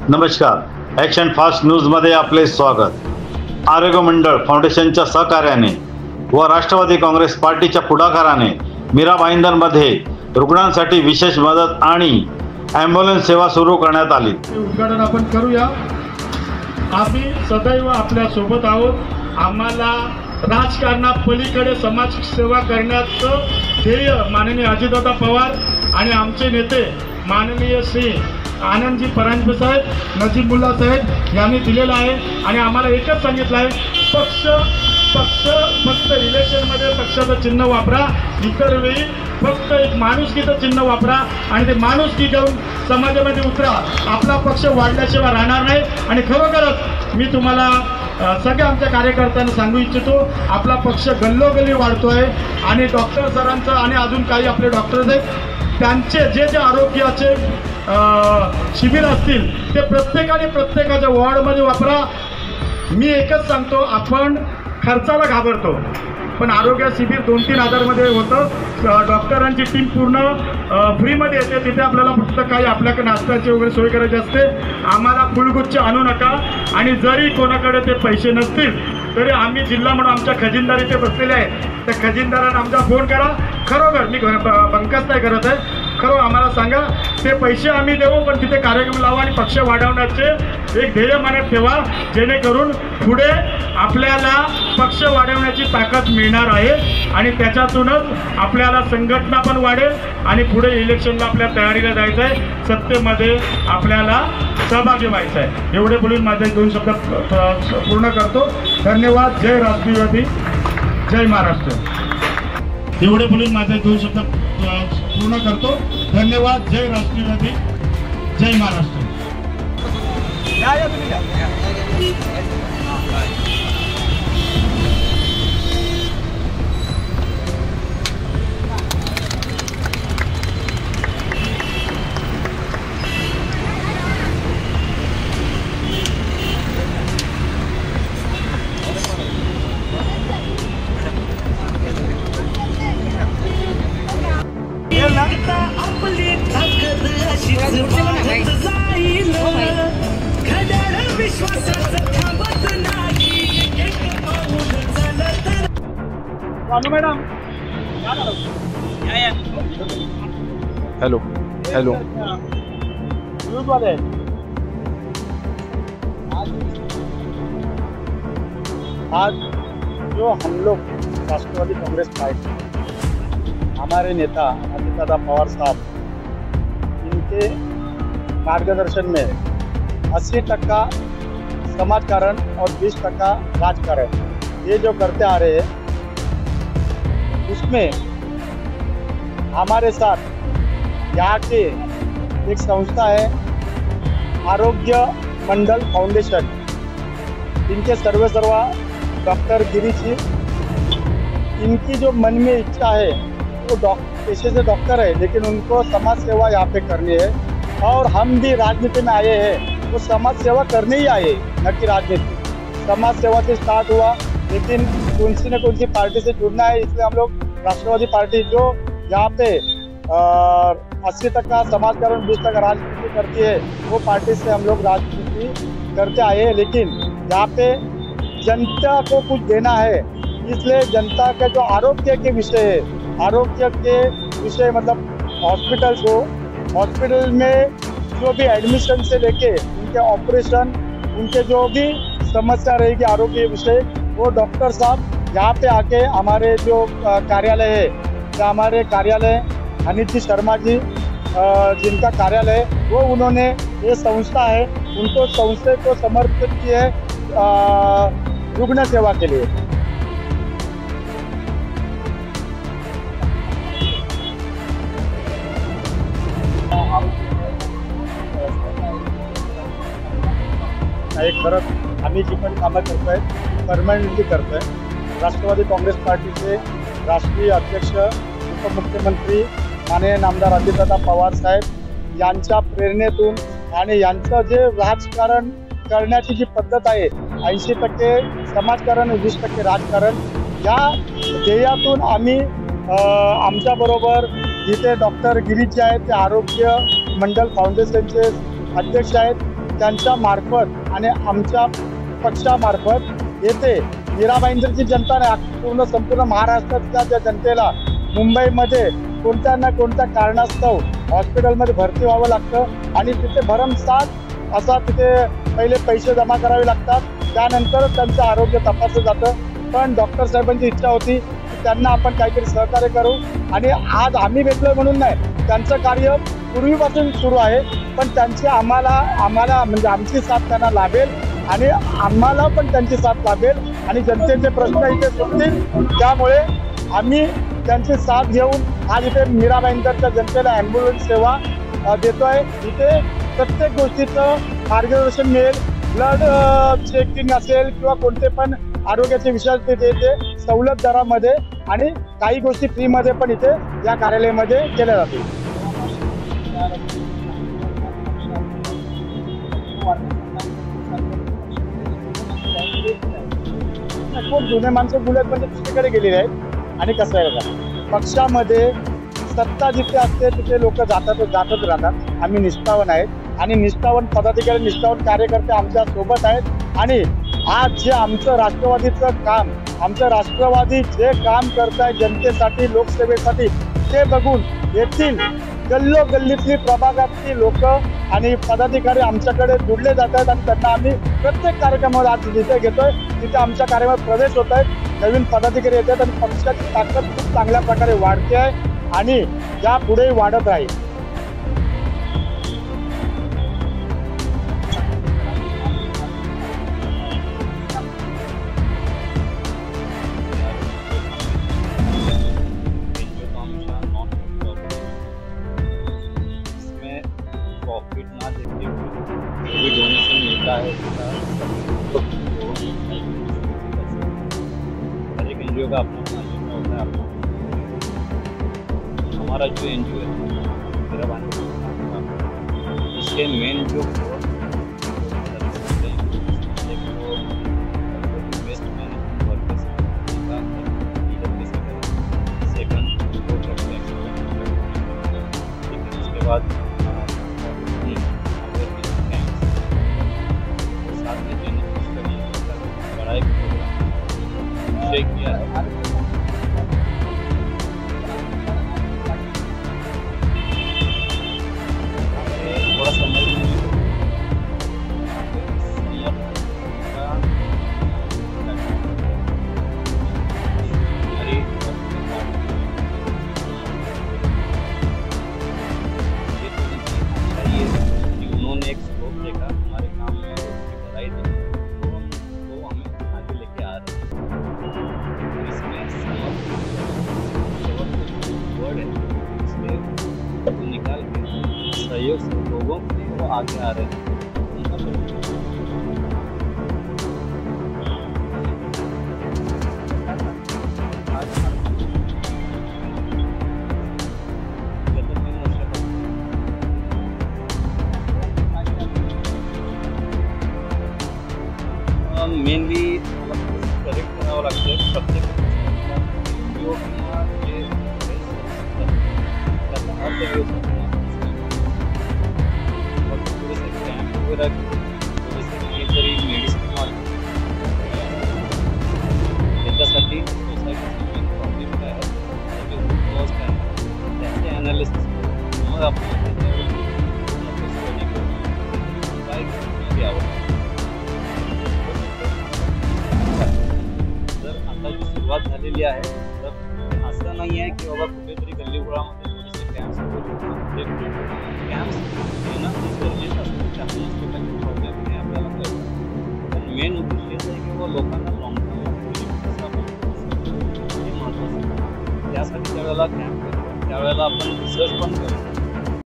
नमस्कार, action fast न्यूजमध्ये आपले स्वागत। आरोग्य मंडळ फाउंडेशनच्या सहकार्याने व राष्ट्रवादी काँग्रेस पार्टीच्या पुढाकाराने मीरा भाईंदरमध्ये रुग्णांसाठी विशेष मदत आणि ॲम्ब्युलन्स सेवा सुरू करण्यात आली। उद्घाटन आपण करूया। आम्ही सदैव आपल्या सोबत आहोत। आम्हाला राजकारणापलीकडे समाजसेवा करण्याचं ध्येय माननीय अजितदादा पवार आणि आमचे नेते माननीय श्री आनंदजी परांजपे साहेब, नजीबुल्ला साहेब यांनी दिलेला आहे। आणि आम्हाला एकच सांगितलं आहे, फक्त इलेक्शनमध्ये पक्षाचं चिन्ह वापरा, इतर वेळी फक्त एक माणुसकीचं चिन्ह वापरा आणि ते माणुसकी घेऊन समाजामध्ये उतरा। आपला पक्ष वाढल्याशिवाय राहणार नाही। आणि खरोखरच मी तुम्हाला सगळ्या आमच्या कार्यकर्त्यांना सांगू इच्छितो, आपला पक्ष गल्लोगल्ली वाढतोय आणि डॉक्टर सरांचं आणि अजून काही आपले डॉक्टर्स आहेत त्यांचे जे आरोग्याचे शिबिर असतील ते प्रत्येकाच्या वॉर्डमध्ये वापरा। मी एकच सांगतो, आपण खर्चाला घाबरतो, पण आरोग्य शिबिर 2-3 हजारमध्ये होतं। डॉक्टरांची टीम पूर्ण फ्रीमध्ये येते, तिथे आपल्याला फक्त काही आपल्याकडे नाश्त्याची वगैरे सोय करायची असते। आम्हाला फुलगुच्छ आणू नका आणि जरी कोणाकडे ते पैसे नसतील तरी आम्ही जिल्हा म्हणून आमच्या खजिनदार इथे बसलेले आहे, त्या खजिनदारांना आमचा फोन करा। खरोखर मी बंकच नाही करत आहे, खरं आम्हाला सांगा, ते पैसे आम्ही देऊ, पण तिथे कार्यक्रम लावा आणि पक्ष वाढवण्याचे एक ध्येय मनात ठेवा, जेणेकरून पुढे आपल्याला पक्ष वाढवण्याची ताकद मिळणार आहे आणि त्याच्यातूनच आपल्याला संघटना पण वाढेल आणि पुढे इलेक्शनला आपल्या तयारीला जायचं आहे, सत्तेमध्ये आपल्याला सहभागी व्हायचं आहे। एवढे बोलून माझे 2 शब्द पूर्ण करतो। धन्यवाद। जय राष्ट्रवादी, जय महाराष्ट्र। एवढे बोलून माझे 2 शब्द पूर्ण करतो। धन्यवाद। जय राष्ट्रवादी, जय महाराष्ट्र। मॅडम हेलो आज जो हम लोग राष्ट्रवादी कांग्रेस पार्टी, हमारे नेता अजितदादा पवार साहब, इनके मार्गदर्शन में 80% समाजकारण और 20% राजकारण ये जो करते आ रहे हैं, उसमें हमारे साथ यहाँ के एक संस्था है आरोग्य मंडल फाउंडेशन, इनके सर्वे डॉक्टर गिरीश जी, इनकी जो मन में इच्छा है, वो पेशे से डॉक्टर है लेकिन उनको समाज सेवा यहाँ पे करनी है। और हम भी राजनीति में आए हैं, वो समाज सेवा करने ही आए, न कि राजनीति। समाज सेवा से स्टार्ट हुआ, लेकिन कौन सी पार्टी से जुड़ना है, इसलिए हम लोग राष्ट्रवादी पार्टी जो यहाँ पे 80% समाजकारण 20% राजनीति करती है, वो पार्टी से हम लोग राजनीति करते आए हैं। लेकिन यहाँ पे जनता को कुछ देना है, इसलिए जनता का जो आरोग्य के विषय है, आरोग्य के विषय मतलब हॉस्पिटल्स हो, हॉस्पिटल में जो भी एडमिशन से लेके उनके ऑपरेशन, उनके जो भी समस्या रहेगी आरोग्य विषय, वो डॉक्टर साहब यहाँ पे आके हमारे जो कार्यालय है, तो हमारे कार्यालय अनित जी शर्मा जी जिनका कार्यालय है, वो उन्होंने ये संस्था है, उनको संस्था को समर्पित की है रुग्ण सेवा के लिए। खरंच आम्ही जी पण कामं करतोय परमनंटली करतोय। राष्ट्रवादी काँग्रेस पार्टीचे राष्ट्रीय अध्यक्ष उपमुख्यमंत्री माननीय नामदार अजितदादा पवार साहेब यांच्या प्रेरणेतून आणि यांचं जे राजकारण करण्याची जी पद्धत आहे, 80% समाजकारण 20% राजकारण, या ध्येयातून आम्ही आमच्याबरोबर जिथे डॉक्टर गिरीश जे आहेत ते आरोग्य मंडल फाउंडेशनचे अध्यक्ष आहेत, त्यांच्या मार्फत आणि आमच्या पक्षामार्फत येथे मीराबाईंची जनता नाही, पूर्ण संपूर्ण महाराष्ट्रातल्या ज्या जनतेला मुंबईमध्ये कोणत्या ना कोणत्या कारणास्तव हॉस्पिटलमध्ये भरती व्हावं लागतं आणि तिथे भरमसाठ असा तिथे पहिले पैसे जमा करावे लागतात, त्यानंतर त्यांचं आरोग्य तपासलं जातं. पण डॉक्टर साहेबांची इच्छा होती की त्यांना आपण काहीतरी सहकार्य करू आणि आज आम्ही भेटलो म्हणून नाही, त्यांचं कार्य पूर्वीपासून सुरू आहे. पण त्यांची आम्हाला म्हणजे आमची साथ त्यांना लाभेल आणि आम्हाला पण त्यांची साथ लाभेल आणि जनतेचे प्रश्न इथे सुटतील. त्यामुळे आम्ही त्यांची साथ घेऊन आज इथे मीराबाईंच्या जनतेला ॲम्ब्युलन्स सेवा देतोय. इथे प्रत्येक गोष्टीचं मार्गदर्शन मिळेल. ब्लड चेकिंग असेल किंवा कोणते पण आरोग्याचे विषय तिथे सवलत दरामध्ये आणि काही गोष्टी फ्रीमध्ये पण इथे या कार्यालयामध्ये केल्या जातील. कोण जुने माणसं बुलेट म्हणजे दुसरीकडे गेलेले आहेत. आणि कसं आहे का, पक्षामध्ये सत्ता जिथे असते तिथे लोक जातच राहतात. आम्ही निष्ठावान आहेत आणि निष्ठावान पदाधिकारी, निष्ठावान कार्यकर्ते आमच्या सोबत आहेत. आणि आज जे आमचं राष्ट्रवादीचं काम, आमचं राष्ट्रवादी जे काम करत आहे जनतेसाठी, लोकसेवेसाठी, ते बघून येथील गल्लोगल्लीतली प्रभागातली लोक आणि पदाधिकारी आमच्याकडे जुडले जातात आणि त्यांना आम्ही प्रत्येक कार्यक्रमात आज जिथे घेतोय तिथे आमच्या कार्यक्रमात प्रवेश होत आहेत. नवीन पदाधिकारी येतात आणि पक्षाची ताकद खूप चांगल्या प्रकारे वाढते आहे आणि यापुढे वाढत आहे. प्रॉफिट ना देखते हुए जो भी डोनेशन मिलता है उसका हर एक एनजीओ का अपना अपना होता है. अपना हमारा जो एनजीओ है मीराबाई, उसके मेन जो वेस्ट मैनेजमेंट वर्कर्स सेकंड उसके बाद किया है. थोड़ा समझ उन्होंने एक स्कोप देखा हमारे काम में, उसकी बढ़ाई दी तो हमें आगे लेके आ रहे हैं. इसमें वर्ड है, इसलिए निकाल के सहयोग से लोगों के लिए वो आगे आ रहे हैं. मेनली करेक्ट करावं लागतं प्रत्येक एनजीओ किंवा जे त्याचा अर्थव्यवस्था थोडेसे कॅम्प वगैरे, थोडेसे काहीतरी मेडिसिन त्याच्यासाठी सोसायटीचे मेन प्रॉब्लेम काय आहे, त्याचे रूट कॉज काय आहे, त्याचे ॲनालिसिस मग आपण त्याच्यावर स्टडी करून काय घ्यावं. सुरुवात झालेली आहे. तर असं नाही आहे की बाबा कुठेतरी गल्लीगोळामध्ये थोडेसे कॅम्प्स येणं गरजेचं असतं. त्यातूनच लोकांचे प्रॉब्लेम हे आपल्याला कळतं. पण मेन उद्देश हेच आहे की बाबा लोकांना लॉंग टर्म कसं आपण हे महत्त्वाचं आहे. त्यासाठी ज्यावेळेला कॅम्प करतो त्यावेळेला आपण रिसर्च पण करतो.